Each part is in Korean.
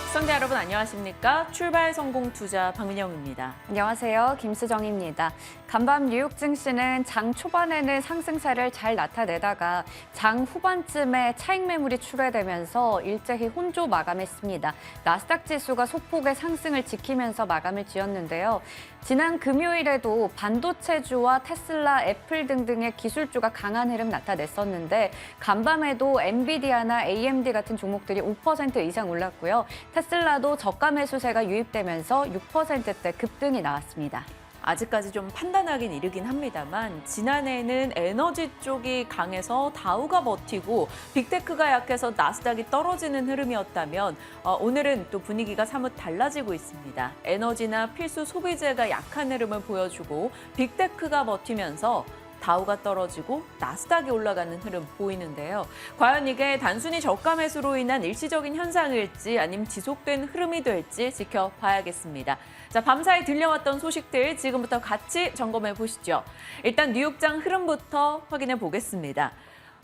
시청자 여러분 안녕하십니까? 출발 성공 투자 박민영입니다. 안녕하세요. 김수정입니다. 간밤 뉴욕 증시는 장 초반에는 상승세를 잘 나타내다가 장 후반쯤에 차익 매물이 출회되면서 일제히 혼조 마감했습니다. 나스닥 지수가 소폭의 상승을 지키면서 마감을 지었는데요. 지난 금요일에도 반도체주와 테슬라, 애플 등등의 기술주가 강한 흐름 나타냈었는데 간밤에도 엔비디아나 AMD 같은 종목들이 5% 이상 올랐고요. 테슬라도 저가 매수세가 유입되면서 6%대 급등이 나왔습니다. 아직까지 좀 판단하긴 이르긴 합니다만 지난해에는 에너지 쪽이 강해서 다우가 버티고 빅테크가 약해서 나스닥이 떨어지는 흐름이었다면 오늘은 또 분위기가 사뭇 달라지고 있습니다. 에너지나 필수 소비재가 약한 흐름을 보여주고 빅테크가 버티면서 다우가 떨어지고 나스닥이 올라가는 흐름 보이는데요. 과연 이게 단순히 저가 매수로 인한 일시적인 현상일지 아니면 지속된 흐름이 될지 지켜봐야겠습니다. 자, 밤사이 들려왔던 소식들 지금부터 같이 점검해 보시죠. 일단 뉴욕장 흐름부터 확인해 보겠습니다.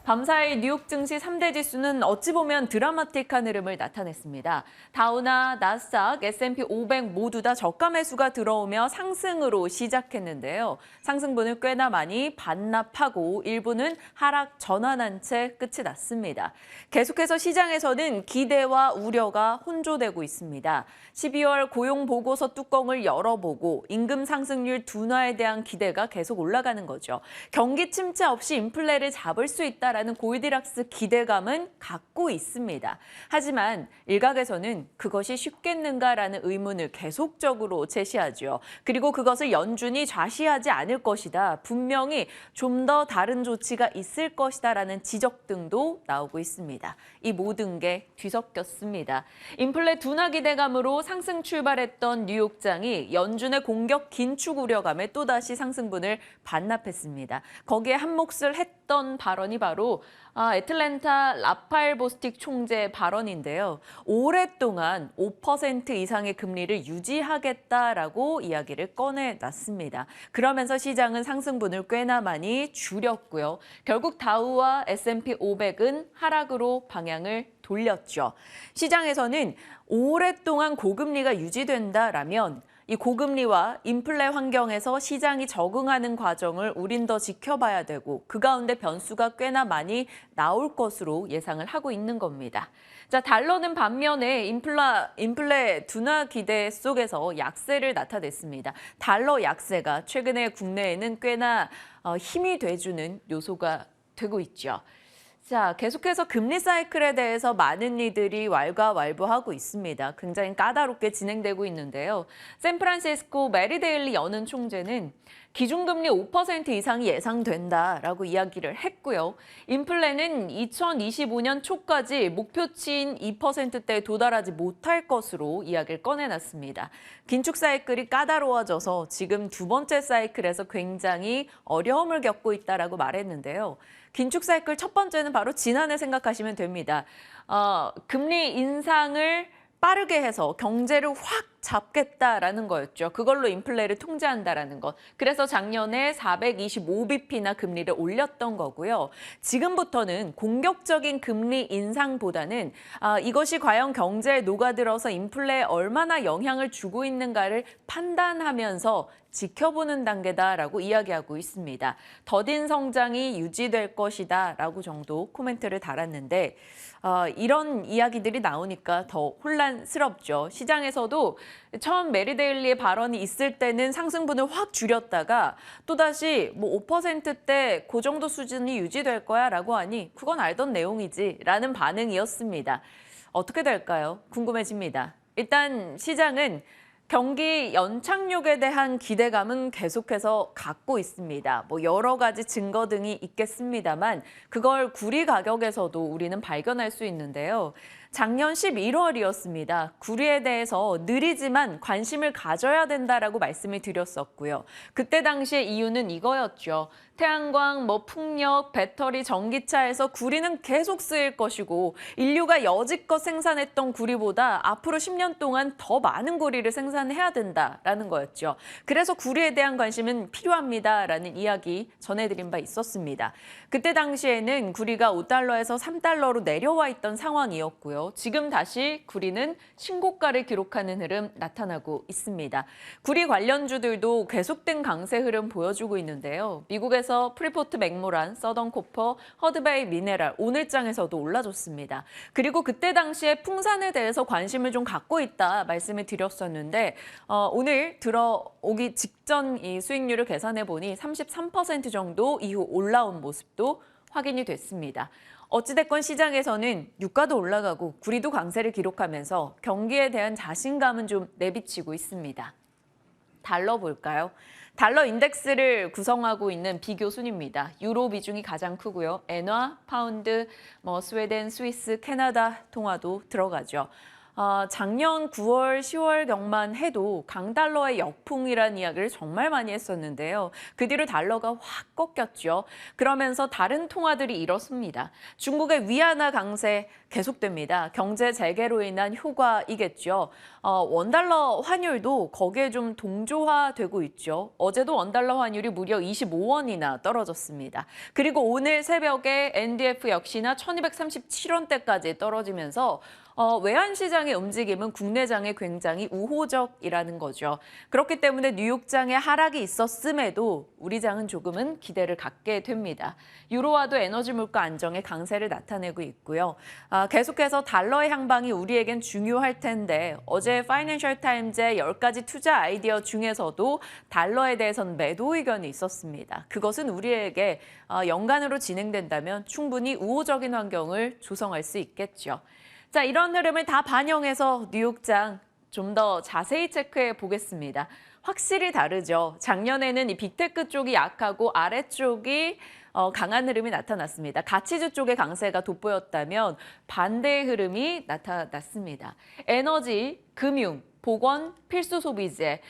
밤사이 뉴욕 증시 3대 지수는 어찌 보면 드라마틱한 흐름을 나타냈습니다. 다우나 나스닥, S&P 500 모두 다 저가 매수가 들어오며 상승으로 시작했는데요. 상승분을 꽤나 많이 반납하고 일부는 하락 전환한 채 끝이 났습니다. 계속해서 시장에서는 기대와 우려가 혼조되고 있습니다. 12월 고용 보고서 뚜껑을 열어보고 임금 상승률 둔화에 대한 기대가 계속 올라가는 거죠. 경기 침체 없이 인플레를 잡을 수 있다. 라는 골디락스 기대감은 갖고 있습니다. 하지만 일각에서는 그것이 쉽겠는가라는 의문을 계속적으로 제시하죠. 그리고 그것을 연준이 좌시하지 않을 것이다. 분명히 좀 더 다른 조치가 있을 것이다라는 지적 등도 나오고 있습니다. 이 모든 게 뒤섞였습니다. 인플레 둔화 기대감으로 상승 출발했던 뉴욕장이 연준의 공격 긴축 우려감에 또다시 상승분을 반납했습니다. 거기에 한몫을 했던 발언이 바로 애틀랜타 라파엘 보스틱 총재 발언인데요. 오랫동안 5% 이상의 금리를 유지하겠다라고 이야기를 꺼내놨습니다. 그러면서 시장은 상승분을 꽤나 많이 줄였고요. 결국 다우와 S&P 500은 하락으로 방향을 돌렸죠. 시장에서는 오랫동안 고금리가 유지된다라면 이 고금리와 인플레 환경에서 시장이 적응하는 과정을 우린 더 지켜봐야 되고 그 가운데 변수가 꽤나 많이 나올 것으로 예상을 하고 있는 겁니다. 자, 달러는 반면에 인플레 둔화 기대 속에서 약세를 나타냈습니다. 달러 약세가 최근에 국내에는 꽤나 힘이 돼주는 요소가 되고 있죠. 자, 계속해서 금리 사이클에 대해서 많은 이들이 왈가왈부하고 있습니다. 굉장히 까다롭게 진행되고 있는데요. 샌프란시스코 메리데일리 연은 총재는 기준금리 5% 이상이 예상된다라고 이야기를 했고요. 인플레는 2025년 초까지 목표치인 2%대에 도달하지 못할 것으로 이야기를 꺼내놨습니다. 긴축 사이클이 까다로워져서 지금 두 번째 사이클에서 굉장히 어려움을 겪고 있다라고 말했는데요. 긴축 사이클 첫 번째는 바로 지난해 생각하시면 됩니다. 금리 인상을 빠르게 해서 경제를 확 잡겠다라는 거였죠. 그걸로 인플레를 통제한다라는 것. 그래서 작년에 425bp나 금리를 올렸던 거고요. 지금부터는 공격적인 금리 인상보다는 이것이 과연 경제에 녹아들어서 인플레에 얼마나 영향을 주고 있는가를 판단하면서 지켜보는 단계다라고 이야기하고 있습니다. 더딘 성장이 유지될 것이다라고 정도 코멘트를 달았는데 이런 이야기들이 나오니까 더 혼란스럽죠. 시장에서도 처음 메리데일리의 발언이 있을 때는 상승분을 확 줄였다가 또다시 5%대 그 정도 수준이 유지될 거야 라고 하니 그건 알던 내용이지 라는 반응이었습니다. 어떻게 될까요? 궁금해집니다. 일단 시장은 경기 연착륙에 대한 기대감은 계속해서 갖고 있습니다. 여러 가지 증거 등이 있겠습니다만 그걸 구리 가격에서도 우리는 발견할 수 있는데요. 작년 11월이었습니다. 구리에 대해서 느리지만 관심을 가져야 된다라고 말씀을 드렸었고요. 그때 당시의 이유는 이거였죠. 태양광, 풍력, 배터리, 전기차에서 구리는 계속 쓰일 것이고 인류가 여지껏 생산했던 구리보다 앞으로 10년 동안 더 많은 구리를 생산해야 된다라는 거였죠. 그래서 구리에 대한 관심은 필요합니다라는 이야기 전해드린 바 있었습니다. 그때 당시에는 구리가 $5에서 $3로 내려와 있던 상황이었고요. 나왔고요. 지금 다시 구리는 신고가를 기록하는 흐름 나타나고 있습니다. 구리 관련주들도 계속된 강세 흐름 보여주고 있는데요. 미국에서 프리포트 맥모란, 서던 코퍼, 허드베이 미네랄 오늘장에서도 올라줬습니다. 그리고 그때 당시에 풍산에 대해서 관심을 좀 갖고 있다 말씀을 드렸었는데 오늘 들어오기 직전 이 수익률을 계산해 보니 33% 정도 이후 올라온 모습도 확인이 됐습니다. 어찌됐건 시장에서는 유가도 올라가고 구리도 강세를 기록하면서 경기에 대한 자신감은 좀 내비치고 있습니다. 달러 볼까요? 달러 인덱스를 구성하고 있는 비교 순입니다. 유로 비중이 가장 크고요. 엔화, 파운드, 스웨덴, 스위스, 캐나다 통화도 들어가죠. 작년 9월, 10월경만 해도 강달러의 역풍이라는 이야기를 정말 많이 했었는데요. 그 뒤로 달러가 확 꺾였죠. 그러면서 다른 통화들이 이렇습니다. 중국의 위안화 강세 계속됩니다. 경제 재개로 인한 효과이겠죠. 원달러 환율도 거기에 좀 동조화되고 있죠. 어제도 원달러 환율이 무려 25원이나 떨어졌습니다. 그리고 오늘 새벽에 NDF 역시나 1237원대까지 떨어지면서 외환 시장의 움직임은 국내장에 굉장히 우호적이라는 거죠. 그렇기 때문에 뉴욕장에 하락이 있었음에도 우리 장은 조금은 기대를 갖게 됩니다. 유로화도 에너지 물가 안정의 강세를 나타내고 있고요. 계속해서 달러의 향방이 우리에겐 중요할 텐데 어제 파이낸셜 타임즈의 10가지 투자 아이디어 중에서도 달러에 대해서는 매도 의견이 있었습니다. 그것은 우리에게 연간으로 진행된다면 충분히 우호적인 환경을 조성할 수 있겠죠. 자, 이런 흐름을 다 반영해서 뉴욕장 좀 더 자세히 체크해 보겠습니다. 확실히 다르죠. 작년에는 이 빅테크 쪽이 약하고 아래쪽이 강한 흐름이 나타났습니다. 가치주 쪽의 강세가 돋보였다면 반대의 흐름이 나타났습니다. 에너지, 금융, 보건, 필수 소비재,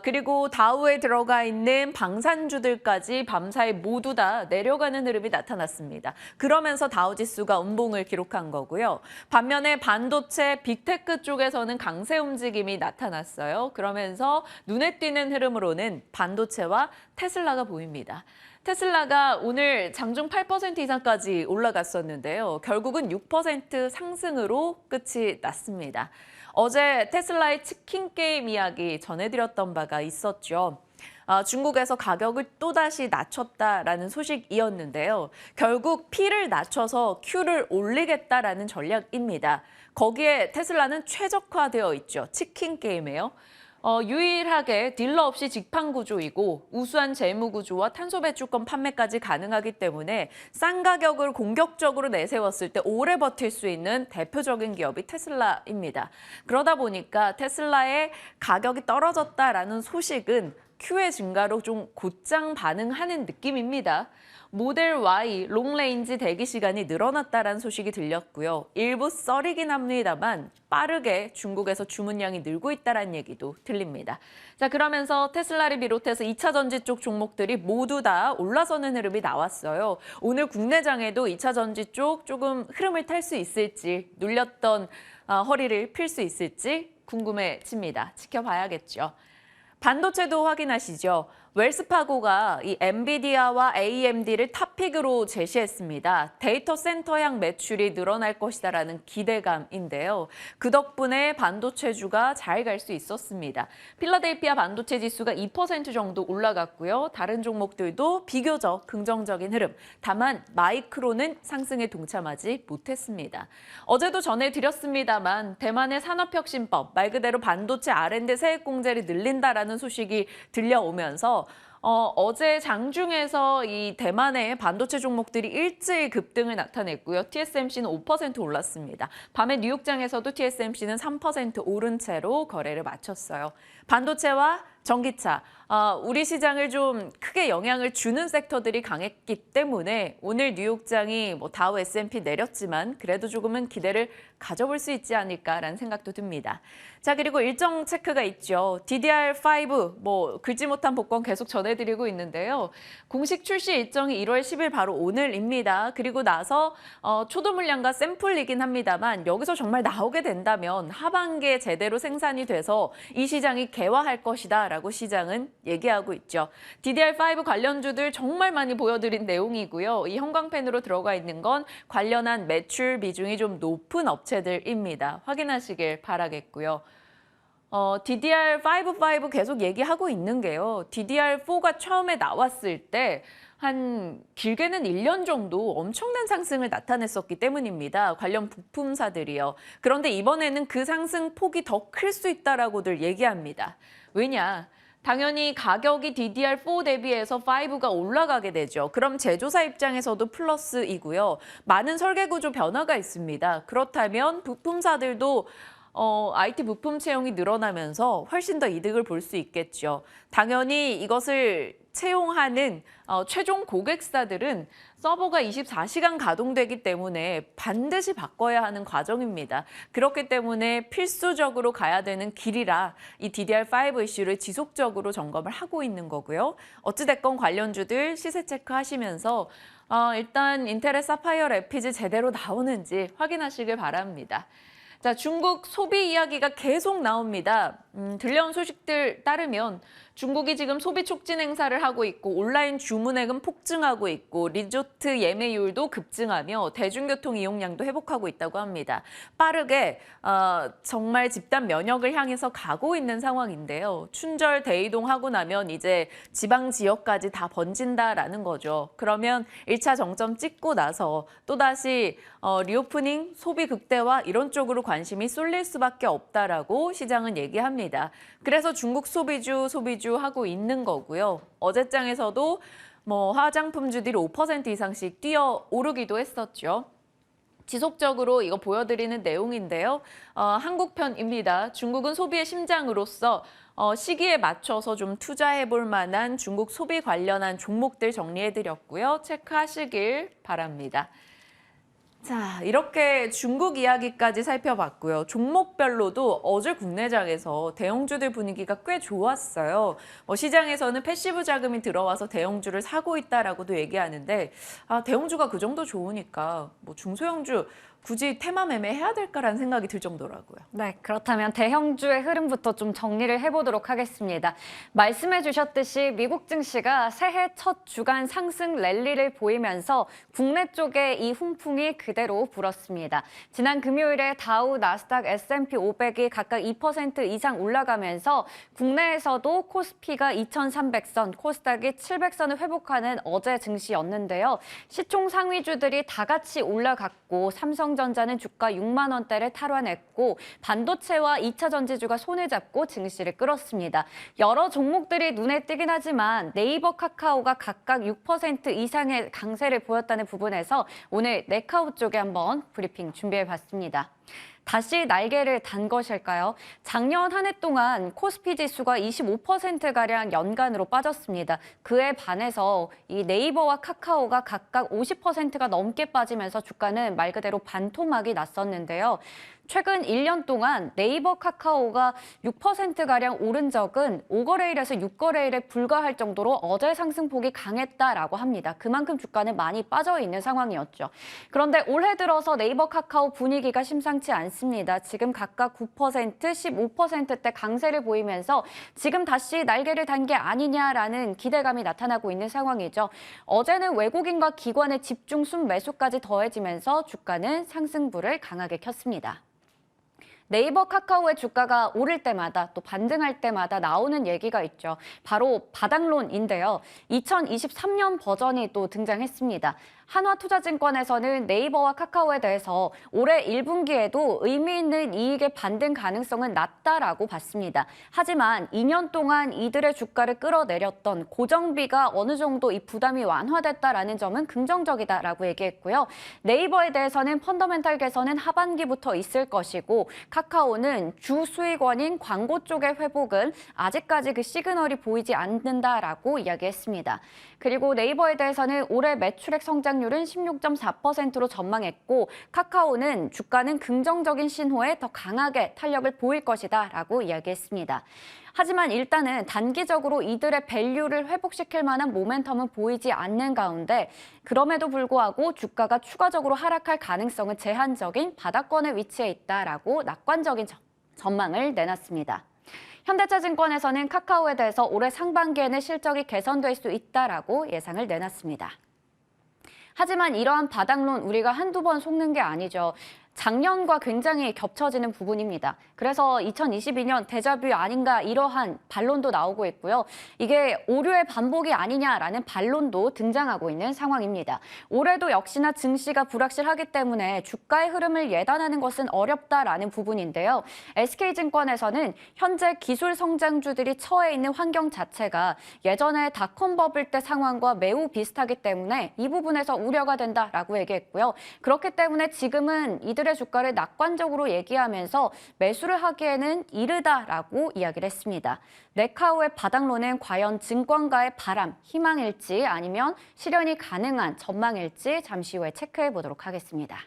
그리고 다우에 들어가 있는 방산주들까지 밤사이 모두 다 내려가는 흐름이 나타났습니다. 그러면서 다우지수가 운봉을 기록한 거고요. 반면에 반도체, 빅테크 쪽에서는 강세 움직임이 나타났어요. 그러면서 눈에 띄는 흐름으로는 반도체와 테슬라가 보입니다. 테슬라가 오늘 장중 8% 이상까지 올라갔었는데요. 결국은 6% 상승으로 끝이 났습니다. 어제 테슬라의 치킨 게임 이야기 전해드렸던 바가 있었죠. 중국에서 가격을 또다시 낮췄다라는 소식이었는데요. 결국 P를 낮춰서 Q를 올리겠다라는 전략입니다. 거기에 테슬라는 최적화되어 있죠. 치킨 게임에요. 유일하게 딜러 없이 직판 구조이고 우수한 재무 구조와 탄소 배출권 판매까지 가능하기 때문에 싼 가격을 공격적으로 내세웠을 때 오래 버틸 수 있는 대표적인 기업이 테슬라입니다. 그러다 보니까 테슬라의 가격이 떨어졌다라는 소식은 Q의 증가로 좀 곧장 반응하는 느낌입니다. 모델 Y 롱레인지 대기 시간이 늘어났다는 소식이 들렸고요. 일부 썰이긴 합니다만 빠르게 중국에서 주문량이 늘고 있다는 얘기도 들립니다. 자, 그러면서 테슬라를 비롯해서 2차 전지 쪽 종목들이 모두 다 올라서는 흐름이 나왔어요. 오늘 국내장에도 2차 전지 쪽 조금 흐름을 탈 수 있을지, 눌렸던 허리를 필 수 있을지 궁금해집니다. 지켜봐야겠죠. 반도체도 확인하시죠. 웰스파고가 이 엔비디아와 AMD를 탑픽으로 제시했습니다. 데이터 센터향 매출이 늘어날 것이다라는 기대감인데요. 그 덕분에 반도체주가 잘 갈 수 있었습니다. 필라델피아 반도체 지수가 2% 정도 올라갔고요. 다른 종목들도 비교적 긍정적인 흐름. 다만 마이크로는 상승에 동참하지 못했습니다. 어제도 전해드렸습니다만 대만의 산업혁신법, 말 그대로 반도체 R&D 세액공제를 늘린다라는 소식이 들려오면서 어제 장중에서 이 대만의 반도체 종목들이 일제히 급등을 나타냈고요. TSMC는 5% 올랐습니다. 밤에 뉴욕장에서도 TSMC는 3% 오른 채로 거래를 마쳤어요. 반도체와 전기차, 우리 시장을 좀 크게 영향을 주는 섹터들이 강했기 때문에 오늘 뉴욕장이 다우 S&P 내렸지만 그래도 조금은 기대를 가져볼 수 있지 않을까라는 생각도 듭니다. 자, 그리고 일정 체크가 있죠. DDR5 긁지 못한 복권 계속 전해드리고 있는데요. 공식 출시 일정이 1월 10일 바로 오늘입니다. 그리고 나서 초도 물량과 샘플이긴 합니다만 여기서 정말 나오게 된다면 하반기에 제대로 생산이 돼서 이 시장이 개화할 것이다. 있다라고 시장은 얘기하고 있죠. DDR5 관련주들 정말 많이 보여드린 내용이고요. 이 형광펜으로 들어가 있는 건 관련한 매출 비중이 좀 높은 업체들입니다. 확인하시길 바라겠고요. DDR5 계속 얘기하고 있는 게요. DDR4가 처음에 나왔을 때 한 길게는 1년 정도 엄청난 상승을 나타냈었기 때문입니다. 관련 부품사들이요. 그런데 이번에는 그 상승 폭이 더 클 수 있다라고들 얘기합니다. 왜냐? 당연히 가격이 DDR4 대비해서 5가 올라가게 되죠. 그럼 제조사 입장에서도 플러스이고요. 많은 설계 구조 변화가 있습니다. 그렇다면 부품사들도 IT 부품 채용이 늘어나면서 훨씬 더 이득을 볼 수 있겠죠. 당연히 이것을 채용하는 최종 고객사들은 서버가 24시간 가동되기 때문에 반드시 바꿔야 하는 과정입니다. 그렇기 때문에 필수적으로 가야 되는 길이라 이 DDR5 이슈를 지속적으로 점검을 하고 있는 거고요. 어찌됐건 관련주들 시세 체크하시면서 일단 인텔의 사파이어 래피즈 제대로 나오는지 확인하시길 바랍니다. 자, 중국 소비 이야기가 계속 나옵니다. 들려온 소식들 따르면 중국이 지금 소비 촉진 행사를 하고 있고 온라인 주문액은 폭증하고 있고 리조트 예매율도 급증하며 대중교통 이용량도 회복하고 있다고 합니다. 빠르게 정말 집단 면역을 향해서 가고 있는 상황인데요. 춘절 대이동하고 나면 이제 지방 지역까지 다 번진다라는 거죠. 그러면 1차 정점 찍고 나서 또다시 리오프닝, 소비 극대화 이런 쪽으로 관심이 쏠릴 수밖에 없다라고 시장은 얘기합니다. 그래서 중국 소비주 하고 있는 거고요. 어제장에서도 화장품주들이 5% 이상씩 뛰어 오르기도 했었죠. 지속적으로 이거 보여드리는 내용인데요. 한국편입니다. 중국은 소비의 심장으로서 시기에 맞춰서 좀 투자해볼 만한 중국 소비 관련한 종목들 정리해드렸고요. 체크하시길 바랍니다. 자, 이렇게 중국 이야기까지 살펴봤고요. 종목별로도 어제 국내장에서 대형주들 분위기가 꽤 좋았어요. 시장에서는 패시브 자금이 들어와서 대형주를 사고 있다라고도 얘기하는데 대형주가 그 정도 좋으니까 중소형주 굳이 테마 매매 해야 될까라는 생각이 들 정도라고요. 네, 그렇다면 대형주의 흐름부터 좀 정리를 해보도록 하겠습니다. 말씀해 주셨듯이 미국 증시가 새해 첫 주간 상승 랠리를 보이면서 국내 쪽에 이 훈풍이 그대로 불었습니다. 지난 금요일에 다우, 나스닥, S&P 500이 각각 2% 이상 올라가면서 국내에서도 코스피가 2,300선, 코스닥이 700선을 회복하는 어제 증시였는데요. 시총 상위주들이 다 같이 올라갔고 삼성전자는 주가 6만 원대를 탈환했고 반도체와 2차 전지주가 손을 잡고 증시를 끌었습니다. 여러 종목들이 눈에 띄긴 하지만 네이버, 카카오가 각각 6% 이상의 강세를 보였다는 부분에서 오늘 네카우 쪽에 한번 브리핑 준비해봤습니다. 다시 날개를 단 것일까요? 작년 한 해 동안 코스피 지수가 25%가량 연간으로 빠졌습니다. 그에 반해서 이 네이버와 카카오가 각각 50%가 넘게 빠지면서 주가는 말 그대로 반토막이 났었는데요. 최근 1년 동안 네이버, 카카오가 6%가량 오른 적은 5거래일에서 6거래일에 불과할 정도로 어제 상승폭이 강했다라고 합니다. 그만큼 주가는 많이 빠져 있는 상황이었죠. 그런데 올해 들어서 네이버, 카카오 분위기가 심상치 않습니다. 지금 각각 9%, 15%대 강세를 보이면서 지금 다시 날개를 단 게 아니냐라는 기대감이 나타나고 있는 상황이죠. 어제는 외국인과 기관의 집중 순매수까지 더해지면서 주가는 상승불을 강하게 켰습니다. 네이버, 카카오의 주가가 오를 때마다 또 반등할 때마다 나오는 얘기가 있죠. 바로 바닥론인데요. 2023년 버전이 또 등장했습니다. 한화투자증권에서는 네이버와 카카오에 대해서 올해 1분기에도 의미 있는 이익의 반등 가능성은 낮다라고 봤습니다. 하지만 2년 동안 이들의 주가를 끌어내렸던 고정비가 어느 정도 이 부담이 완화됐다라는 점은 긍정적이다라고 얘기했고요. 네이버에 대해서는 펀더멘탈 개선은 하반기부터 있을 것이고 카카오는 주 수익원인 광고 쪽의 회복은 아직까지 그 시그널이 보이지 않는다라고 이야기했습니다. 그리고 네이버에 대해서는 올해 매출액 성장률은 16.4%로 전망했고 카카오는 주가는 긍정적인 신호에 더 강하게 탄력을 보일 것이다라고 이야기했습니다. 하지만 일단은 단기적으로 이들의 밸류를 회복시킬 만한 모멘텀은 보이지 않는 가운데 그럼에도 불구하고 주가가 추가적으로 하락할 가능성은 제한적인 바닥권에 위치해 있다라고 낙관적인 전망을 내놨습니다. 현대차증권에서는 카카오에 대해서 올해 상반기에는 실적이 개선될 수 있다라고 예상을 내놨습니다. 하지만 이러한 바닥론 우리가 한두 번 속는 게 아니죠. 작년과 굉장히 겹쳐지는 부분입니다. 그래서 2022년 데자뷰 아닌가 이러한 반론도 나오고 있고요. 이게 오류의 반복이 아니냐라는 반론도 등장하고 있는 상황입니다. 올해도 역시나 증시가 불확실하기 때문에 주가의 흐름을 예단하는 것은 어렵다라는 부분인데요. SK증권에서는 현재 기술 성장주들이 처해 있는 환경 자체가 예전에 닷컴 버블 때 상황과 매우 비슷하기 때문에 이 부분에서 우려가 된다라고 얘기했고요. 그렇기 때문에 지금은 이들의 주가를 낙관적으로 얘기하면서 매수를 하기에는 이르다라고 이야기를 했습니다. 네카오의 바닥론은 과연 증권가의 바람, 희망일지 아니면 실현이 가능한 전망일지 잠시 후에 체크해 보도록 하겠습니다.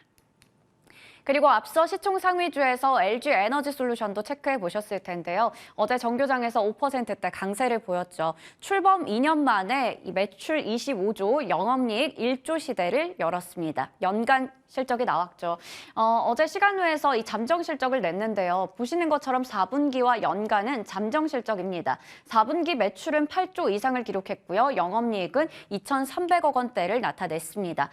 그리고 앞서 시총 상위주에서 LG 에너지 솔루션도 체크해 보셨을 텐데요. 어제 정교장에서 5%대 강세를 보였죠. 출범 2년 만에 매출 25조, 영업이익 1조 시대를 열었습니다. 연간 실적이 나왔죠. 어제 시간외에서 이 잠정 실적을 냈는데요. 보시는 것처럼 4분기와 연간은 잠정 실적입니다. 4분기 매출은 8조 이상을 기록했고요. 영업이익은 2,300억 원대를 나타냈습니다.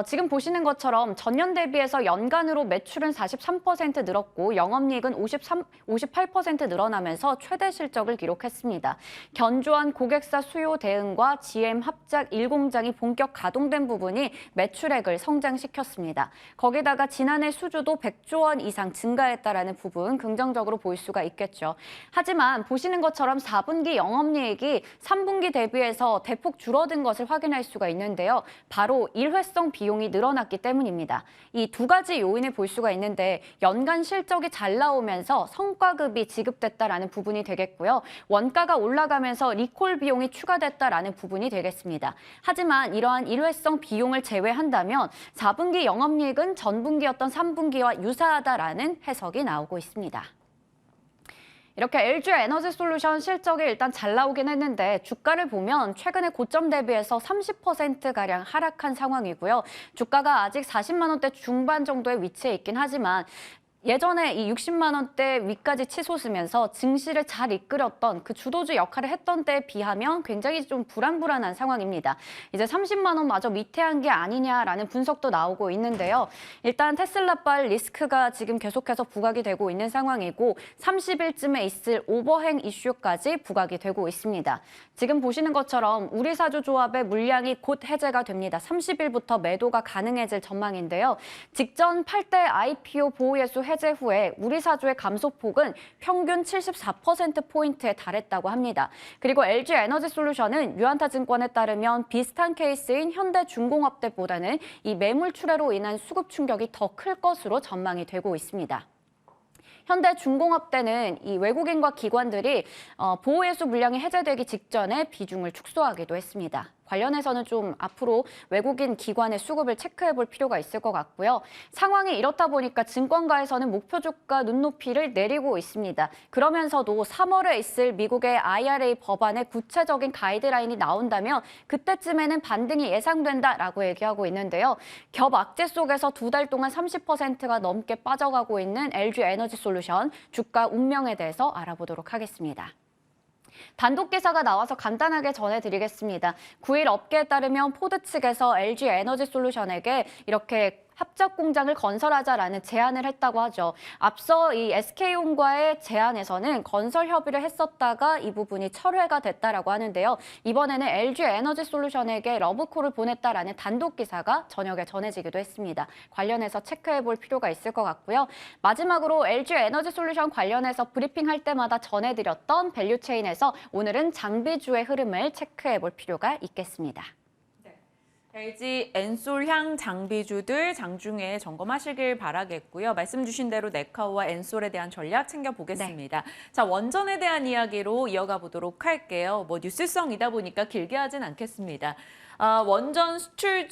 지금 보시는 것처럼 전년 대비해서 연간으로 매출은 43% 늘었고 영업이익은 58% 늘어나면서 최대 실적을 기록했습니다. 견조한 고객사 수요 대응과 GM 합작 1공장이 본격 가동된 부분이 매출액을 성장시켰습니다. 거기다가 지난해 수주도 100조 원 이상 증가했다라는 부분 긍정적으로 볼 수가 있겠죠. 하지만 보시는 것처럼 4분기 영업이익이 3분기 대비해서 대폭 줄어든 것을 확인할 수가 있는데요. 바로 일회성 비용이 늘어났기 때문입니다. 이 두 가지 요인을 볼 수가 있는데 연간 실적이 잘 나오면서 성과급이 지급됐다라는 부분이 되겠고요. 원가가 올라가면서 리콜 비용이 추가됐다라는 부분이 되겠습니다. 하지만 이러한 일회성 비용을 제외한다면 4분기 영업이익은 전분기였던 3분기와 유사하다라는 해석이 나오고 있습니다. 이렇게 LG 에너지 솔루션 실적이 일단 잘 나오긴 했는데 주가를 보면 최근에 고점 대비해서 30%가량 하락한 상황이고요. 주가가 아직 40만 원대 중반 정도의 위치에 있긴 하지만 예전에 이 60만 원대 위까지 치솟으면서 증시를 잘 이끌었던 그 주도주 역할을 했던 때에 비하면 굉장히 좀 불안불안한 상황입니다. 이제 30만 원마저 미태한 게 아니냐라는 분석도 나오고 있는데요. 일단 테슬라발 리스크가 지금 계속해서 부각이 되고 있는 상황이고 30일쯤에 있을 오버행 이슈까지 부각이 되고 있습니다. 지금 보시는 것처럼 우리사주 조합의 물량이 곧 해제가 됩니다. 30일부터 매도가 가능해질 전망인데요. 직전 8대 IPO 보호예수 해제 후에 우리사주의 감소폭은 평균 74%포인트에 달했다고 합니다. 그리고 LG 에너지 솔루션은 유한타증권에 따르면 비슷한 케이스인 현대중공업대보다는 이 매물 출회로 인한 수급 충격이 더 클 것으로 전망이 되고 있습니다. 현대중공업대는 이 외국인과 기관들이 보호예수 물량이 해제되기 직전에 비중을 축소하기도 했습니다. 관련해서는 좀 앞으로 외국인 기관의 수급을 체크해 볼 필요가 있을 것 같고요. 상황이 이렇다 보니까 증권가에서는 목표 주가 눈높이를 내리고 있습니다. 그러면서도 3월에 있을 미국의 IRA 법안의 구체적인 가이드라인이 나온다면 그때쯤에는 반등이 예상된다라고 얘기하고 있는데요. 겹악재 속에서 두 달 동안 30%가 넘게 빠져가고 있는 LG 에너지 솔루션 주가 운명에 대해서 알아보도록 하겠습니다. 단독 기사가 나와서 간단하게 전해드리겠습니다. 9일 업계에 따르면 포드 측에서 LG 에너지 솔루션에게 이렇게 합작 공장을 건설하자라는 제안을 했다고 하죠. 앞서 이 SK온과의 제안에서는 건설 협의를 했었다가 이 부분이 철회가 됐다라고 하는데요. 이번에는 LG 에너지 솔루션에게 러브콜을 보냈다라는 단독 기사가 저녁에 전해지기도 했습니다. 관련해서 체크해 볼 필요가 있을 것 같고요. 마지막으로 LG 에너지 솔루션 관련해서 브리핑할 때마다 전해드렸던 밸류체인에서 오늘은 장비주의 흐름을 체크해 볼 필요가 있겠습니다. LG 엔솔향 장비주들 장중에 점검하시길 바라겠고요. 말씀 주신 대로 네카오와 엔솔에 대한 전략 챙겨보겠습니다. 네. 자, 원전에 대한 이야기로 이어가 보도록 할게요. 뉴스성이다 보니까 길게 하진 않겠습니다. 원전 수출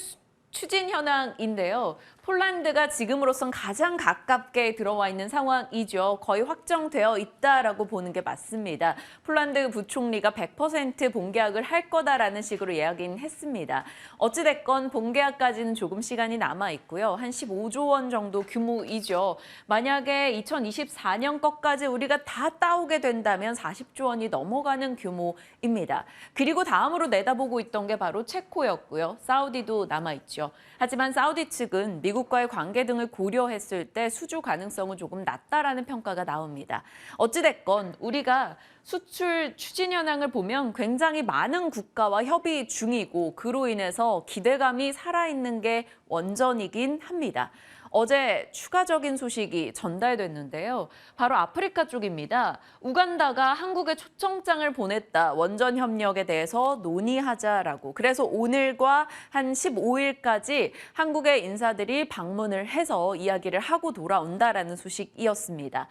추진 현황인데요. 폴란드가 지금으로선 가장 가깝게 들어와 있는 상황이죠. 거의 확정되어 있다라고 보는 게 맞습니다. 폴란드 부총리가 100% 본계약을 할 거다라는 식으로 이야기는 했습니다. 어찌됐건 본계약까지는 조금 시간이 남아 있고요. 한 15조 원 정도 규모이죠. 만약에 2024년 것까지 우리가 다 따오게 된다면 40조 원이 넘어가는 규모입니다. 그리고 다음으로 내다보고 있던 게 바로 체코였고요. 사우디도 남아있죠. 하지만 사우디 측은 미국과의 관계 등을 고려했을 때 수주 가능성은 조금 낮다라는 평가가 나옵니다. 어찌됐건 우리가 수출 추진 현황을 보면 굉장히 많은 국가와 협의 중이고 그로 인해서 기대감이 살아있는 게 원전이긴 합니다. 어제 추가적인 소식이 전달됐는데요. 바로 아프리카 쪽입니다. 우간다가 한국에 초청장을 보냈다. 원전 협력에 대해서 논의하자라고. 그래서 오늘과 한 15일까지 한국의 인사들이 방문을 해서 이야기를 하고 돌아온다라는 소식이었습니다.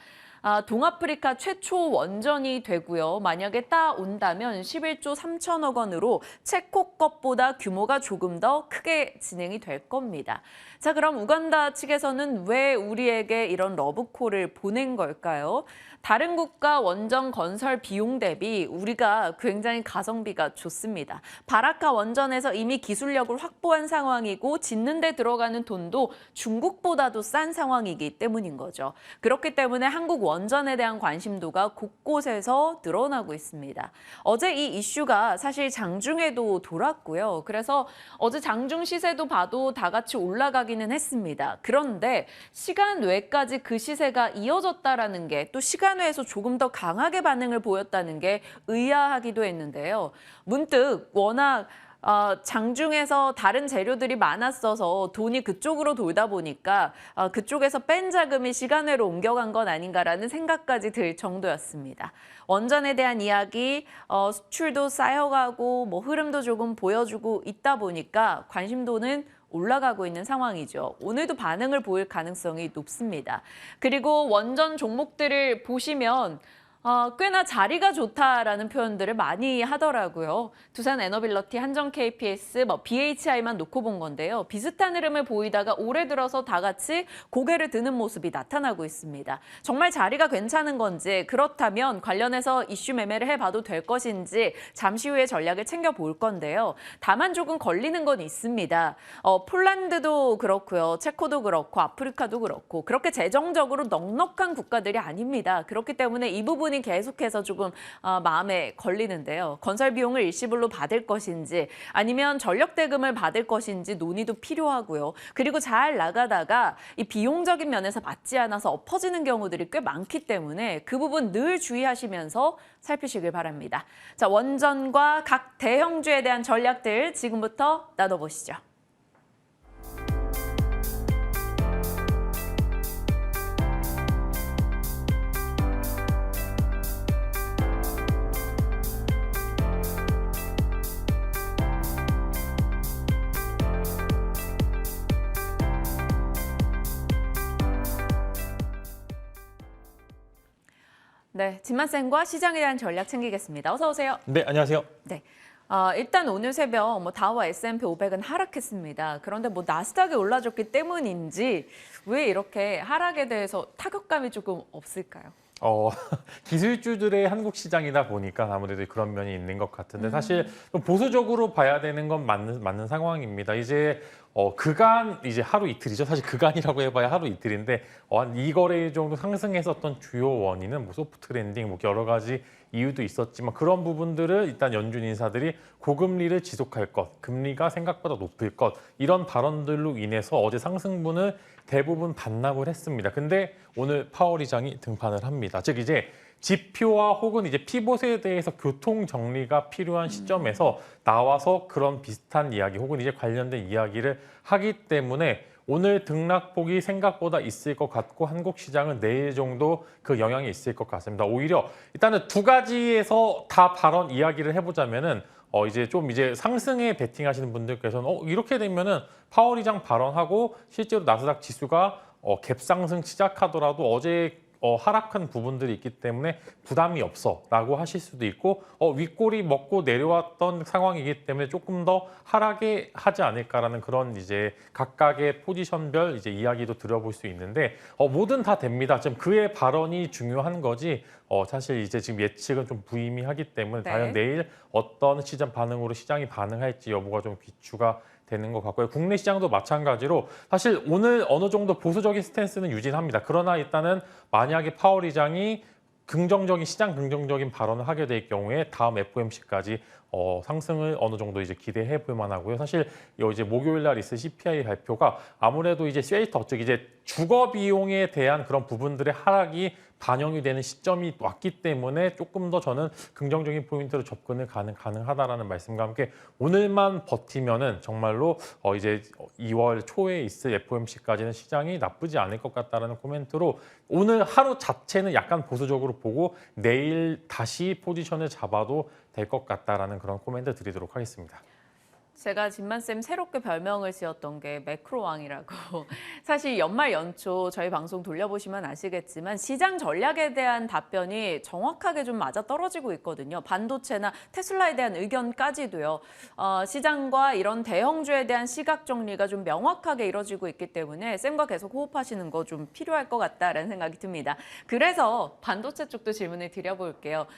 동아프리카 최초 원전이 되고요. 만약에 따온다면 11조 3천억 원으로 체코 것보다 규모가 조금 더 크게 진행이 될 겁니다. 자, 그럼 우간다 측에서는 왜 우리에게 이런 러브콜을 보낸 걸까요? 다른 국가 원전 건설 비용 대비 우리가 굉장히 가성비가 좋습니다. 바라카 원전에서 이미 기술력을 확보한 상황이고 짓는 데 들어가는 돈도 중국보다도 싼 상황이기 때문인 거죠. 그렇기 때문에 한국 원전에 대한 관심도가 곳곳에서 늘어나고 있습니다. 어제 이 이슈가 사실 장중에도 돌았고요. 그래서 어제 장중 시세도 봐도 다 같이 올라가기는 했습니다. 그런데 시간 외까지 그 시세가 이어졌다라는 게 또 시간 외에서 조금 더 강하게 반응을 보였다는 게 의아하기도 했는데요. 문득 워낙 장중에서 다른 재료들이 많았어서 돈이 그쪽으로 돌다 보니까 그쪽에서 뺀 자금이 시간외로 옮겨간 건 아닌가라는 생각까지 들 정도였습니다. 원전에 대한 이야기, 수출도 쌓여가고 뭐 흐름도 조금 보여주고 있다 보니까 관심도는 올라가고 있는 상황이죠. 오늘도 반응을 보일 가능성이 높습니다. 그리고 원전 종목들을 보시면 꽤나 자리가 좋다라는 표현들을 많이 하더라고요. 두산 에너빌러티, 한전 KPS, BHI만 놓고 본 건데요. 비슷한 흐름을 보이다가 올해 들어서 다 같이 고개를 드는 모습이 나타나고 있습니다. 정말 자리가 괜찮은 건지 그렇다면 관련해서 이슈 매매를 해봐도 될 것인지 잠시 후에 전략을 챙겨볼 건데요. 다만 조금 걸리는 건 있습니다. 폴란드도 그렇고요. 체코도 그렇고 아프리카도 그렇고 그렇게 재정적으로 넉넉한 국가들이 아닙니다. 그렇기 때문에 이 부분이 계속해서 조금 마음에 걸리는데요. 건설 비용을 일시불로 받을 것인지 아니면 전력 대금을 받을 것인지 논의도 필요하고요. 그리고 잘 나가다가 이 비용적인 면에서 맞지 않아서 엎어지는 경우들이 꽤 많기 때문에 그 부분 늘 주의하시면서 살피시길 바랍니다. 자, 원전과 각 대형주에 대한 전략들 지금부터 나눠보시죠. 네, 진만쌤과 시장에 대한 전략 챙기겠습니다. 어서 오세요. 네, 안녕하세요. 네. 일단 오늘 새벽 다우와 S&P 500은 하락했습니다. 그런데 나스닥이 올라줬기 때문인지 왜 이렇게 하락에 대해서 타격감이 조금 없을까요? 기술주들의 한국 시장이다 보니까 아무래도 그런 면이 있는 것 같은데 사실 좀 보수적으로 봐야 되는 건 맞는 상황입니다. 이제 그간 이제 하루 이틀이죠. 사실 그간이라고 해봐야 하루 이틀인데 한 2거래일 정도 상승했었던 주요 원인은 소프트 랜딩 여러 가지 이유도 있었지만 그런 부분들을 일단 연준 인사들이 고금리를 지속할 것, 금리가 생각보다 높을 것 이런 발언들로 인해서 어제 상승분을 대부분 반납을 했습니다. 근데 오늘 파월 의장이 등판을 합니다. 즉 이제 지표와 혹은 이제 피봇에 대해서 교통 정리가 필요한 시점에서 나와서 그런 비슷한 이야기 혹은 이제 관련된 이야기를 하기 때문에 오늘 등락폭이 생각보다 있을 것 같고 한국 시장은 내일 정도 그 영향이 있을 것 같습니다. 오히려 일단은 두 가지에서 다 발언 이야기를 해보자면은 이제 상승에 베팅하시는 분들께서는 이렇게 되면은 파월 의장 발언하고 실제로 나스닥 지수가 갭 상승 시작하더라도 어제 하락한 부분들이 있기 때문에 부담이 없어라고 하실 수도 있고 윗골이 먹고 내려왔던 상황이기 때문에 조금 더 하락에 하지 않을까라는 그런 이제 각각의 포지션별 이제 이야기도 들어볼 수 있는데 뭐든 다 됩니다. 지금 그의 발언이 중요한 거지. 사실 이제 지금 예측은 좀 부의미하기 때문에 네. 과연 내일 어떤 시장 반응으로 시장이 반응할지 여부가 좀 귀추가 되는 것 같고요. 국내 시장도 마찬가지로 사실 오늘 어느 정도 보수적인 스탠스는 유지합니다. 그러나 일단은 만약에 파월 의장이 시장 긍정적인 발언을 하게 될 경우에 다음 FOMC까지 상승을 어느 정도 이제 기대해 볼 만하고요. 사실 이제 목요일 날 있을 CPI 발표가 아무래도 이제 쉐이터 즉 이제 주거 비용에 대한 그런 부분들의 하락이 반영이 되는 시점이 왔기 때문에 조금 더 저는 긍정적인 포인트로 접근을 가능하다라는 말씀과 함께 오늘만 버티면은 정말로 이제 2월 초에 있을 FOMC까지는 시장이 나쁘지 않을 것 같다라는 코멘트로 오늘 하루 자체는 약간 보수적으로 보고 내일 다시 포지션을 잡아도 될 것 같다라는 그런 코멘트 드리도록 하겠습니다. 제가 진만쌤 새롭게 별명을 지었던 게 매크로왕이라고. 사실 연말 연초 저희 방송 돌려보시면 아시겠지만 시장 전략에 대한 답변이 정확하게 좀 맞아떨어지고 있거든요. 반도체나 테슬라에 대한 의견까지도요. 시장과 이런 대형주에 대한 시각 정리가 좀 명확하게 이루어지고 있기 때문에 쌤과 계속 호흡하시는 거 좀 필요할 것 같다라는 생각이 듭니다. 그래서 반도체 쪽도 질문을 드려볼게요.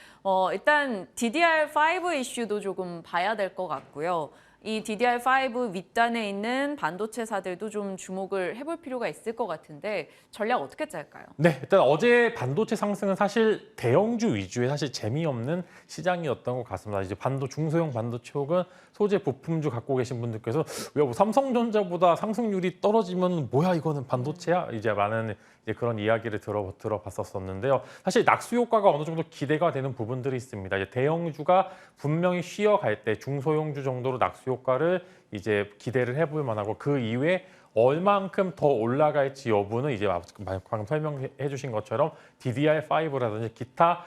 일단 DDR5 이슈도 조금 봐야 될 것 같고요. 이 DDR5 윗단에 있는 반도체사들도 좀 주목을 해볼 필요가 있을 것 같은데 전략 어떻게 짤까요? 네, 일단 어제 반도체 상승은 사실 대형주 위주의 사실 재미없는 시장이었던 것 같습니다. 이제 중소형 반도체 혹은 소재 부품주 갖고 계신 분들께서 왜 뭐 삼성전자보다 상승률이 떨어지면 뭐야 이거는 반도체야? 이제 많은 이제 그런 이야기를 들어봤었는데요. 사실 낙수 효과가 어느 정도 기대가 되는 부분들이 있습니다. 이제 대형주가 분명히 쉬어갈 때 중소형주 정도로 낙수 효과를 이제 기대를 해볼 만하고 그 이외에 얼만큼 더 올라갈지 여부는 이제 방금 설명해 주신 것처럼 DDR5라든지 기타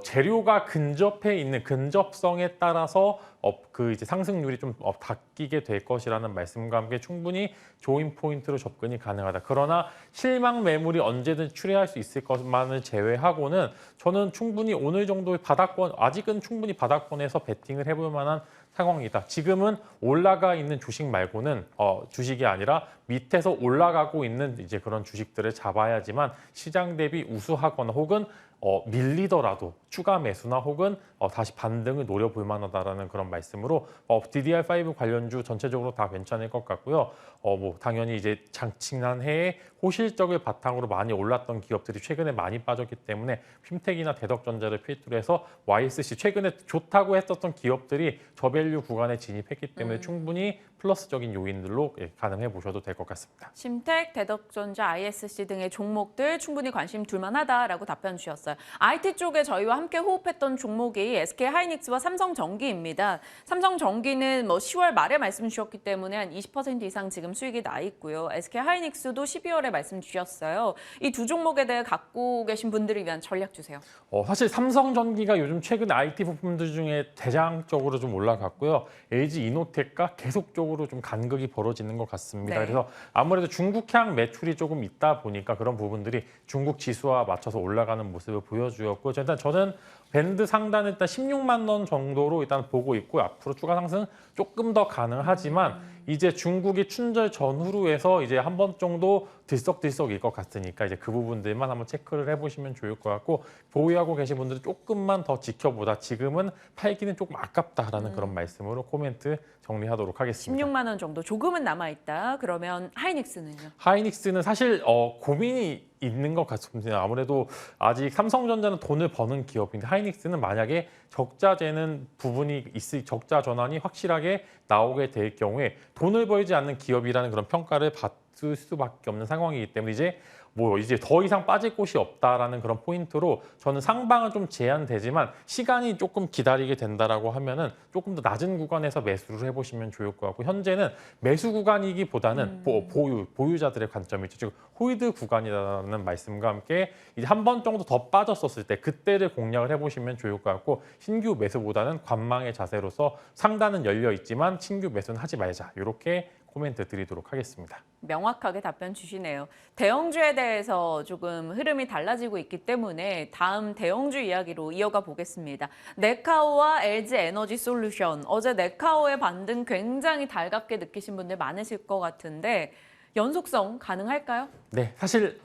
재료가 근접해 있는 근접성에 따라서 그 이제 상승률이 좀 바뀌게 될 것이라는 말씀과 함께 충분히 조인 포인트로 접근이 가능하다. 그러나 실망 매물이 언제든 출회할 수 있을 것만을 제외하고는 저는 충분히 오늘 정도의 아직은 충분히 바닥권에서 베팅을 해볼 만한 상황이다. 지금은 올라가 있는 주식 말고는 주식이 아니라 밑에서 올라가고 있는 이제 그런 주식들을 잡아야지만 시장 대비 우수하거나 혹은 밀리더라도 추가 매수나 혹은 다시 반등을 노려볼 만하다라는 그런 말씀으로 DDR5 관련주 전체적으로 다 괜찮을 것 같고요. 뭐 당연히 이제 지난해에 호실적을 바탕으로 많이 올랐던 기업들이 최근에 많이 빠졌기 때문에 핀텍이나 대덕전자를 필두로 해서 YSC 최근에 좋다고 했었던 기업들이 저밸류 구간에 진입했기 때문에 충분히 플러스적인 요인들로 가늠해 보셔도 될 것 같습니다. 심텍, 대덕전자, ISC 등의 종목들 충분히 관심 둘만하다라고 답변 주셨어요. IT 쪽에 저희와 함께 호흡했던 종목이 SK하이닉스와 삼성전기입니다. 삼성전기는 10월 말에 말씀 주셨기 때문에 한 20% 이상 지금 수익이 나 있고요. SK하이닉스도 12월에 말씀 주셨어요. 이 두 종목에 대해 갖고 계신 분들을 위한 전략 주세요. 사실 삼성전기가 요즘 최근 IT 부품들 중에 대장적으로 좀 올라갔고요. LG 이노텍과 계속적으로 좀 간극이 벌어지는 것 같습니다. 네. 그래서 아무래도 중국향 매출이 조금 있다 보니까 그런 부분들이 중국 지수와 맞춰서 올라가는 모습을 보여주었고 일단 저는 밴드 상단 일단 16만 원 정도로 일단 보고 있고 앞으로 추가 상승 조금 더 가능하지만 이제 중국이 춘절 전후로 해서 이제 한 번 정도 들썩들썩일 것 같으니까 이제 그 부분들만 한번 체크를 해보시면 좋을 것 같고 보유하고 계신 분들은 조금만 더 지켜보다 지금은 팔기는 조금 아깝다라는 그런 말씀으로 코멘트 정리하도록 하겠습니다. 16만 원 정도 조금은 남아있다. 그러면 하이닉스는요? 하이닉스는 사실 고민이 있는 것 같습니다. 아무래도 아직 삼성전자는 돈을 버는 기업인데 하이닉스는 만약에 적자되는 부분이 적자 전환이 확실하게 나오게 될 경우에 돈을 벌지 않는 기업이라는 그런 평가를 받을 수밖에 없는 상황이기 때문에 이제 더 이상 빠질 곳이 없다라는 그런 포인트로 저는 상방은 좀 제한되지만 시간이 조금 기다리게 된다라고 하면은 조금 더 낮은 구간에서 매수를 해보시면 좋을 것 같고 현재는 매수 구간이기보다는 보유자들의 관점이죠. 즉 홀드 구간이라는 말씀과 함께 이제 한 번 정도 더 빠졌었을 때 그때를 공략을 해보시면 좋을 것 같고 신규 매수보다는 관망의 자세로서 상단은 열려 있지만 신규 매수는 하지 말자 이렇게 코멘트 드리도록 하겠습니다. 명확하게 답변 주시네요. 대형주에 대해서 조금 흐름이 달라지고 있기 때문에 다음 대형주 이야기로 이어가 보겠습니다. 네카오와 LG 에너지 솔루션. 어제 네카오의 반등 굉장히 달갑게 느끼신 분들 많으실 것 같은데 연속성 가능할까요? 네, 사실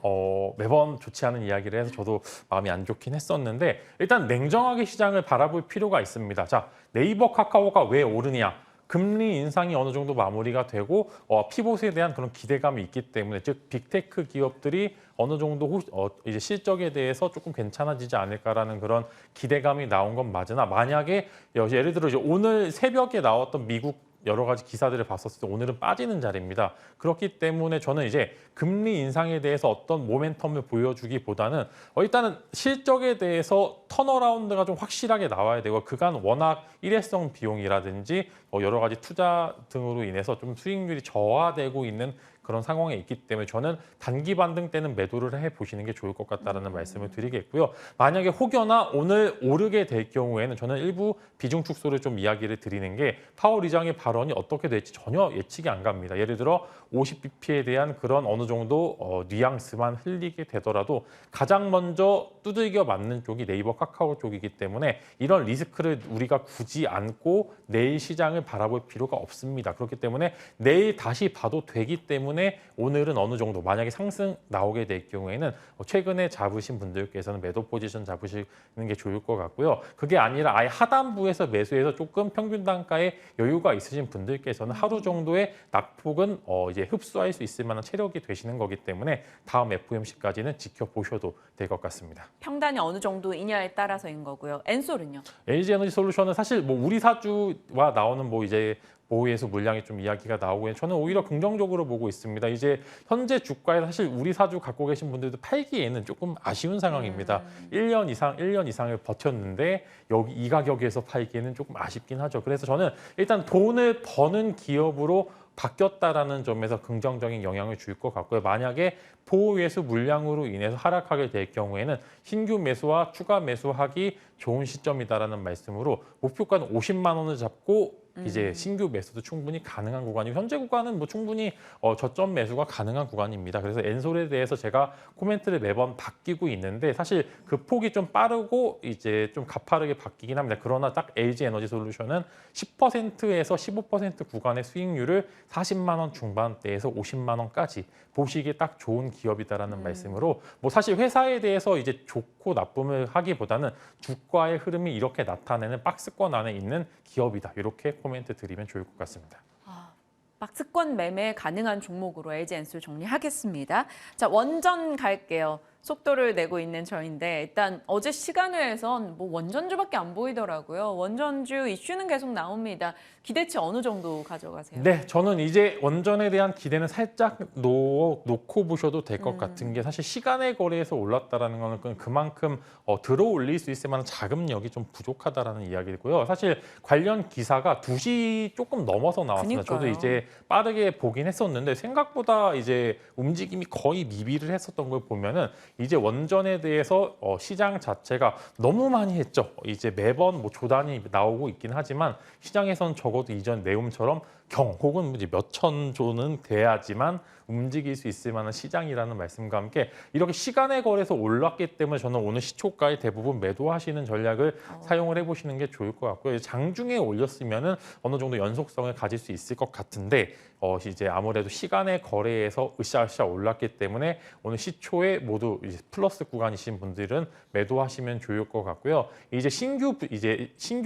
매번 좋지 않은 이야기를 해서 저도 마음이 안 좋긴 했었는데 일단 냉정하게 시장을 바라볼 필요가 있습니다. 자, 네이버 카카오가 왜 오르냐? 금리 인상이 어느 정도 마무리가 되고 피봇에 대한 그런 기대감이 있기 때문에 즉 빅테크 기업들이 어느 정도 이제 실적에 대해서 조금 괜찮아지지 않을까라는 그런 기대감이 나온 건 맞으나 만약에 예를 들어 이제 오늘 새벽에 나왔던 미국 여러 가지 기사들을 봤었을 때 오늘은 빠지는 자리입니다. 그렇기 때문에 저는 이제 금리 인상에 대해서 어떤 모멘텀을 보여주기보다는 일단은 실적에 대해서 턴어라운드가 좀 확실하게 나와야 되고 그간 워낙 일회성 비용이라든지 여러 가지 투자 등으로 인해서 좀 수익률이 저하되고 있는 그런 상황에 있기 때문에 저는 단기 반등 때는 매도를 해보시는 게 좋을 것 같다는 말씀을 드리겠고요. 만약에 혹여나 오늘 오르게 될 경우에는 저는 일부 비중 축소를 좀 이야기를 드리는 게 파월 의장의 발언이 어떻게 될지 전혀 예측이 안 갑니다. 예를 들어 50bp에 대한 그런 어느 정도 뉘앙스만 흘리게 되더라도 가장 먼저 두들겨 맞는 쪽이 네이버 카카오 쪽이기 때문에 이런 리스크를 우리가 굳이 안고 내일 시장을 바라볼 필요가 없습니다. 그렇기 때문에 내일 다시 봐도 되기 때문에 오늘은 어느 정도 만약에 상승 나오게 될 경우에는 최근에 잡으신 분들께서는 매도 포지션 잡으시는 게 좋을 것 같고요. 그게 아니라 아예 하단부에서 매수해서 조금 평균 단가에 여유가 있으신 분들께서는 하루 정도의 낙폭은 이제 흡수할 수 있을 만한 체력이 되시는 거기 때문에 다음 FOMC까지는 지켜보셔도 될 것 같습니다. 평단이 어느 정도이냐에 따라서인 거고요. 엔솔은요? LG 에너지 솔루션은 사실 뭐 우리 사주와 나오는 뭐 이제 보호예수 물량이 좀 이야기가 나오고 저는 오히려 긍정적으로 보고 있습니다. 이제 현재 주가에 사실 우리 사주 갖고 계신 분들도 팔기에는 조금 아쉬운 상황입니다. 1년 이상을 버텼는데 여기 이 가격에서 팔기에는 조금 아쉽긴 하죠. 그래서 저는 일단 돈을 버는 기업으로 바뀌었다라는 점에서 긍정적인 영향을 줄 것 같고요. 만약에 보호예수 물량으로 인해서 하락하게 될 경우에는 신규 매수와 추가 매수하기 좋은 시점이다라는 말씀으로 목표가는 50만 원을 잡고 이제 신규 매수도 충분히 가능한 구간이고 현재 구간은 뭐 충분히 저점 매수가 가능한 구간입니다. 그래서 엔솔에 대해서 제가 코멘트를 매번 바뀌고 있는데 사실 그 폭이 좀 빠르고 이제 좀 가파르게 바뀌긴 합니다. 그러나 딱 LG 에너지 솔루션은 10%에서 15% 구간의 수익률을 40만 원 중반대에서 50만 원까지 보시기에 딱 좋은 기업이다라는 말씀으로 뭐 사실 회사에 대해서 이제 좋고 나쁨을 하기보다는 주가의 흐름이 이렇게 나타내는 박스권 안에 있는 기업이다. 이렇게 코멘트 드리면 좋을 것 같습니다. 박스권 매매 가능한 종목으로 LG 엔솔 정리하겠습니다. 자, 원전 갈게요. 속도를 내고 있는 저인데 일단 어제 시간외에선 뭐 원전주밖에 안 보이더라고요. 원전주 이슈는 계속 나옵니다. 기대치 어느 정도 가져가세요? 네, 저는 이제 원전에 대한 기대는 살짝 놓고 보셔도 될 것 같은 게 사실 시간의 거래에서 올랐다라는 거는 그만큼 들어올릴 수 있을 만한 자금력이 좀 부족하다라는 이야기고요. 사실 관련 기사가 2시 조금 넘어서 나왔습니다. 그러니까요. 저도 이제 빠르게 보긴 했었는데 생각보다 이제 움직임이 거의 미비를 했었던 걸 보면은 이제 원전에 대해서 시장 자체가 너무 많이 했죠. 이제 매번 뭐 조단이 나오고 있긴 하지만 시장에선 적어도 이전 내용처럼 혹은 이제 몇천 조는 돼야지만 움직일 수 있을 만한 시장이라는 말씀과 함께 이렇게 시간의 거래에서 올랐기 때문에 저는 오늘 시초가에 대부분 매도하시는 전략을 사용을 해보시는 게 좋을 것 같고요. 장중에 올렸으면은 어느 정도 연속성을 가질 수 있을 것 같은데 이제 아무래도 시간의 거래에서 으쌰으쌰 올랐기 때문에 오늘 시초에 모두 이제 플러스 구간이신 분들은 매도하시면 좋을 것 같고요. 이제 신규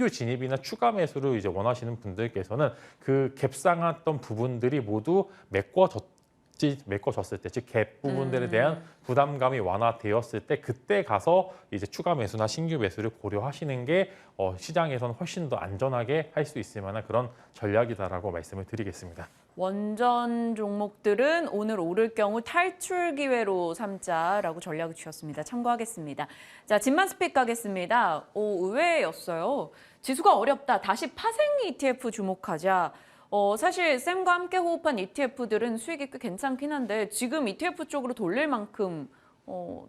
진입이나 추가 매수를 이제 원하시는 분들께서는 그 갭상했던 부분들이 모두 메꿔졌을 때, 즉 갭 부분들에 대한 부담감이 완화되었을 때 그때 가서 이제 추가 매수나 신규 매수를 고려하시는 게 시장에서는 훨씬 더 안전하게 할 수 있을 만한 그런 전략이다라고 말씀을 드리겠습니다. 원전 종목들은 오늘 오를 경우 탈출 기회로 삼자라고 전략을 주셨습니다. 참고하겠습니다. 자, 진만 스픽 가겠습니다. 의외였어요. 지수가 어렵다. 다시 파생 ETF 주목하자. 사실 쌤과 함께 호흡한 ETF들은 수익이 꽤 괜찮긴 한데 지금 ETF 쪽으로 돌릴 만큼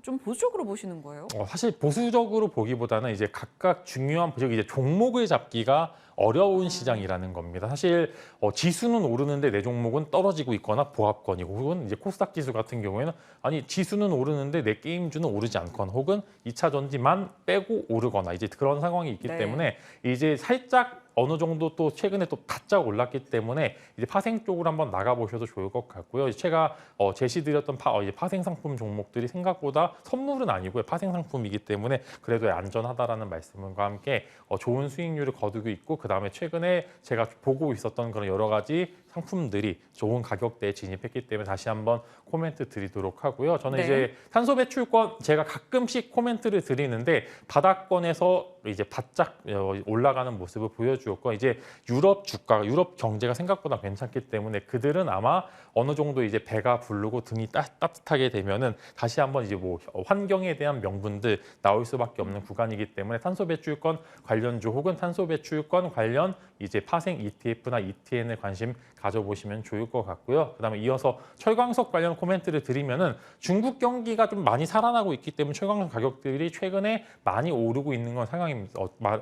좀 보수적으로 보시는 거예요? 사실 보수적으로 보기보다는 이제 각각 중요한 이제 종목을 잡기가 어려운 시장이라는 겁니다. 사실 지수는 오르는데 내 종목은 떨어지고 있거나 보합권이고 혹은 이제 코스닥 지수 같은 경우에는 아니 지수는 오르는데 내 게임주는 오르지 않거나 혹은 2차 전지만 빼고 오르거나 이제 그런 상황이 있기 네. 때문에 이제 살짝 어느 정도 또 최근에 또 바짝 올랐기 때문에 이제 파생 쪽으로 한번 나가보셔도 좋을 것 같고요. 제가 제시드렸던 이제 파생 상품 종목들이 생각보다 선물은 아니고요. 파생 상품이기 때문에 그래도 안전하다라는 말씀과 함께 좋은 수익률을 거두고 있고 그다음에 최근에 제가 보고 있었던 그런 여러 가지 상품들이 좋은 가격대에 진입했기 때문에 다시 한번 코멘트 드리도록 하고요. 저는 네. 이제 탄소 배출권 제가 가끔씩 코멘트를 드리는데 바닥권에서 이제 바짝 올라가는 모습을 보여주었고 이제 유럽 주가, 유럽 경제가 생각보다 괜찮기 때문에 그들은 아마 어느 정도 이제 배가 부르고 등이 따뜻하게 되면은 다시 한번 이제 뭐 환경에 대한 명분들 나올 수밖에 없는 구간이기 때문에 탄소 배출권 관련주 혹은 탄소 배출권 관련 이제 파생 ETF나 ETN에 관심 가져보시면 좋을 것 같고요. 그다음에 이어서 철광석 관련 코멘트를 드리면은 중국 경기가 좀 많이 살아나고 있기 때문에 철광석 가격들이 최근에 많이 오르고 있는 건 상황입니다.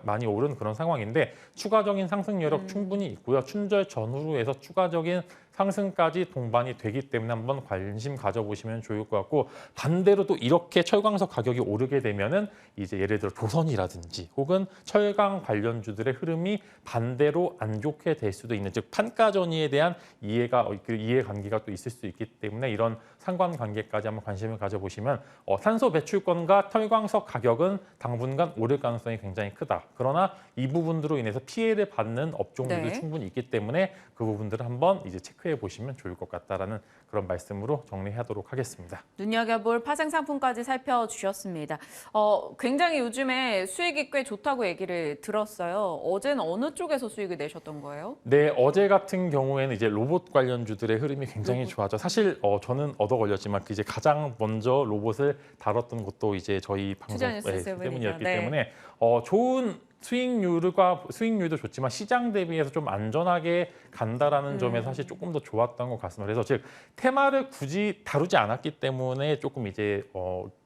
많이 오른 그런 상황인데 추가적인 상승 여력 충분히 있고요. 춘절 전후로 해서 추가적인 상승까지 동반이 되기 때문에 한번 관심 가져보시면 좋을 것 같고 반대로 또 이렇게 철광석 가격이 오르게 되면은 이제 예를 들어 조선이라든지 혹은 철강 관련주들의 흐름이 반대로 안 좋게 될 수도 있는 즉 판가 전이에 대한 이해관계가 또 있을 수 있기 때문에 이런 상관관계까지 한번 관심을 가져보시면 탄소 배출권과 철광석 가격은 당분간 오를 가능성이 굉장히 크다. 그러나 이 부분들로 인해서 피해를 받는 업종들도 네. 충분히 있기 때문에 그 부분들을 한번 이제 체크해 보시면 좋을 것 같다라는 그런 말씀으로 정리하도록 하겠습니다. 눈여겨볼 파생 상품까지 살펴주셨습니다. 굉장히 요즘에 수익이 꽤 좋다고 얘기를 들었어요. 어제는 어느 쪽에서 수익을 내셨던 거예요? 네, 어제 같은 경우에는 이제 로봇 관련주들의 흐름이 굉장히 좋았죠. 사실 저는 얻어 걸렸지만 이제 가장 먼저 로봇을 다뤘던 것도 이제 저희 방송 투자뉴스 때문이었기 네. 때문에 좋은 수익률도 좋지만 시장 대비해서 좀 안전하게 간다라는 점에서 사실 조금 더 좋았던 것 같습니다. 그래서 즉 테마를 굳이 다루지 않았기 때문에 조금 이제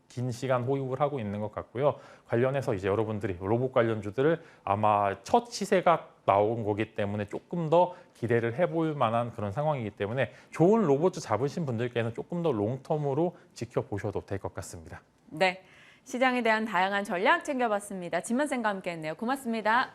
긴 시간 호입을 하고 있는 것 같고요. 관련해서 이제 여러분들이 로봇 관련주들을 아마 첫 시세가 나온 거기 때문에 조금 더 기대를 해볼 만한 그런 상황이기 때문에 좋은 로봇 잡으신 분들께는 조금 더 롱텀으로 지켜보셔도 될 것 같습니다. 네. 시장에 대한 다양한 전략 챙겨봤습니다. 진만쌤과 함께했네요. 고맙습니다.